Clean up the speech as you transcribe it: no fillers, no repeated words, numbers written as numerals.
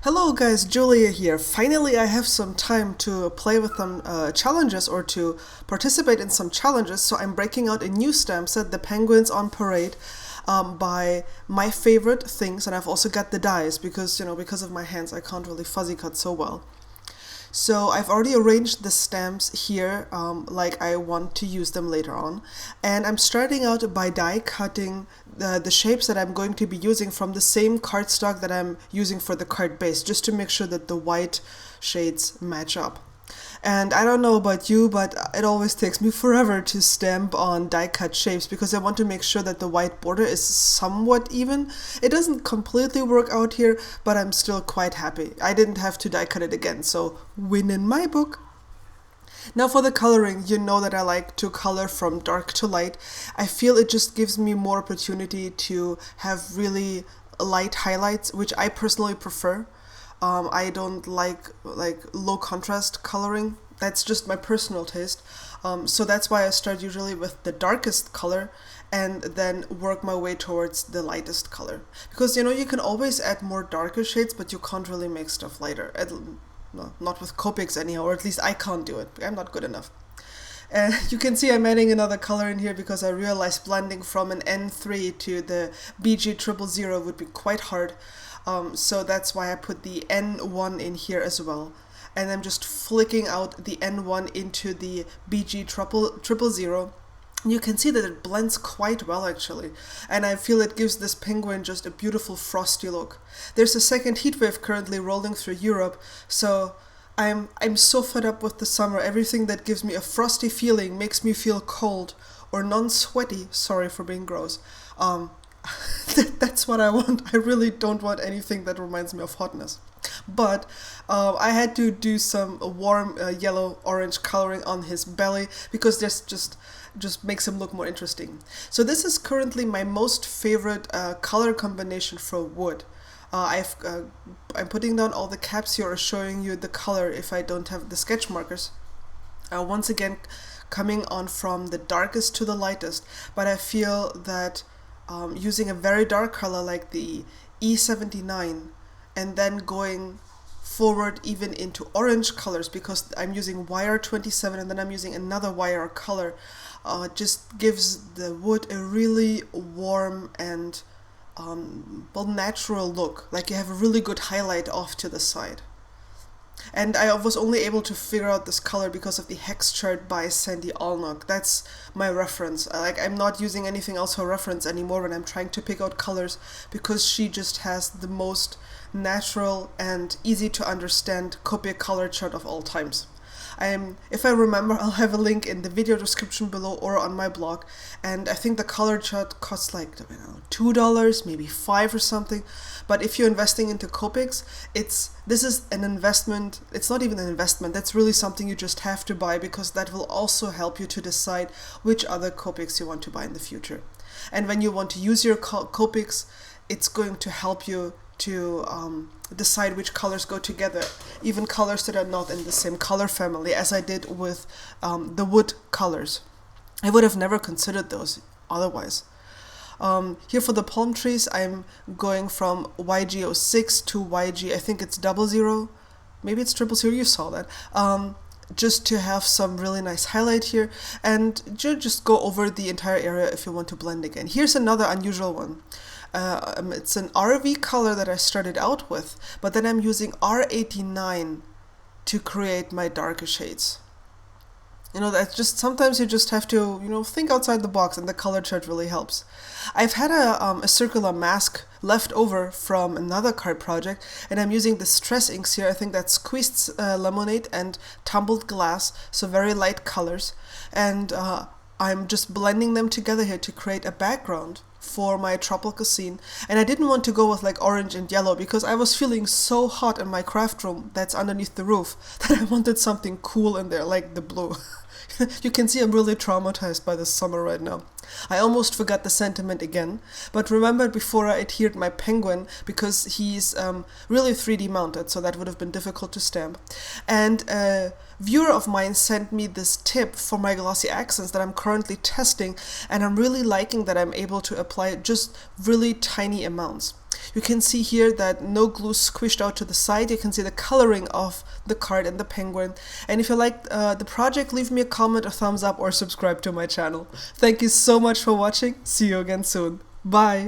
Hello guys, Julia here. Finally, I have some time to play with some challenges or to participate in some challenges. So I'm breaking out a new stamp set, The Penguins on Parade, by my favorite things, and I've also got the dies because because of my hands I can't really fuzzy cut so well. So I've already arranged the stamps here like I want to use them later on. And I'm starting out by die cutting the shapes that I'm going to be using from the same cardstock that I'm using for the card base, just to make sure that the white shades match up. And I don't know about you, but it always takes me forever to stamp on die cut shapes because I want to make sure that the white border is somewhat even. It doesn't completely work out here, but I'm still quite happy. I didn't have to die cut it again, so win in my book. Now for the coloring, you know that I like to color from dark to light. I feel it just gives me more opportunity to have really light highlights, which I personally prefer. I don't like low contrast coloring. That's just my personal taste. So that's why I start usually with the darkest color and then work my way towards the lightest color. Because you can always add more darker shades, but you can't really make stuff lighter. No, not with Copics anyhow, or at least I can't do it. I'm not good enough. And you can see I'm adding another color in here because I realized blending from an N3 to the BG000 would be quite hard. So that's why I put the N1 in here as well. And I'm just flicking out the N1 into the BG000. You can see that it blends quite well actually, and I feel it gives this penguin just a beautiful frosty look. There's a second heat wave currently rolling through Europe, so I'm so fed up with the summer. Everything that gives me a frosty feeling makes me feel cold or non-sweaty. Sorry for being gross. That's what I want. I really don't want anything that reminds me of hotness. But I had to do some warm yellow-orange coloring on his belly because this just makes him look more interesting. So this is currently my most favorite color combination for wood. I'm putting down all the caps here or showing you the color if I don't have the sketch markers. Once again, coming on from the darkest to the lightest, but I feel that using a very dark color like the E79 and then going forward even into orange colors because I'm using YR27 and then I'm using another YR color, just gives the wood a really warm and natural look, like you have a really good highlight off to the side. And I was only able to figure out this color because of the hex chart by Sandy Alnock. That's my reference. I'm not using anything else for reference anymore when I'm trying to pick out colors because she just has the most natural and easy to understand Copic color chart of all times. If I remember, I'll have a link in the video description below or on my blog. And I think the color chart costs like $2, maybe $5 or something. But if you're investing into Copics, this is an investment. It's not even an investment. That's really something you just have to buy because that will also help you to decide which other Copics you want to buy in the future. And when you want to use your Copics, it's going to help you to decide which colors go together, even colors that are not in the same color family, as I did with the wood colors. I would have never considered those otherwise. Here for the palm trees, I'm going from YG06 to YG, I think it's 00, maybe it's 000, you saw that. Just to have some really nice highlight here, and just go over the entire area if you want to blend again. Here's another unusual one. It's an RV color that I started out with, but then I'm using R89 to create my darker shades. That's just, sometimes you just have to, think outside the box, and the color chart really helps. I've had a circular mask left over from another card project, and I'm using the stress inks here. I think that's squeezed lemonade and tumbled glass, so very light colors. And I'm just blending them together here to create a background for my tropical scene. And I didn't want to go with like orange and yellow because I was feeling so hot in my craft room that's underneath the roof that I wanted something cool in there, like the blue. You can see I'm really traumatized by the summer right now. I almost forgot the sentiment again, but remembered before I adhered my penguin because he's really 3D mounted, so that would have been difficult to stamp. And a viewer of mine sent me this tip for my glossy accents that I'm currently testing, and I'm really liking that I'm able to apply just really tiny amounts. You can see here that no glue squished out to the side. You can see the coloring of the card and the penguin. And if you liked the project, leave me a comment, a thumbs up, or subscribe to my channel. Thank you so much for watching. See you again soon. Bye!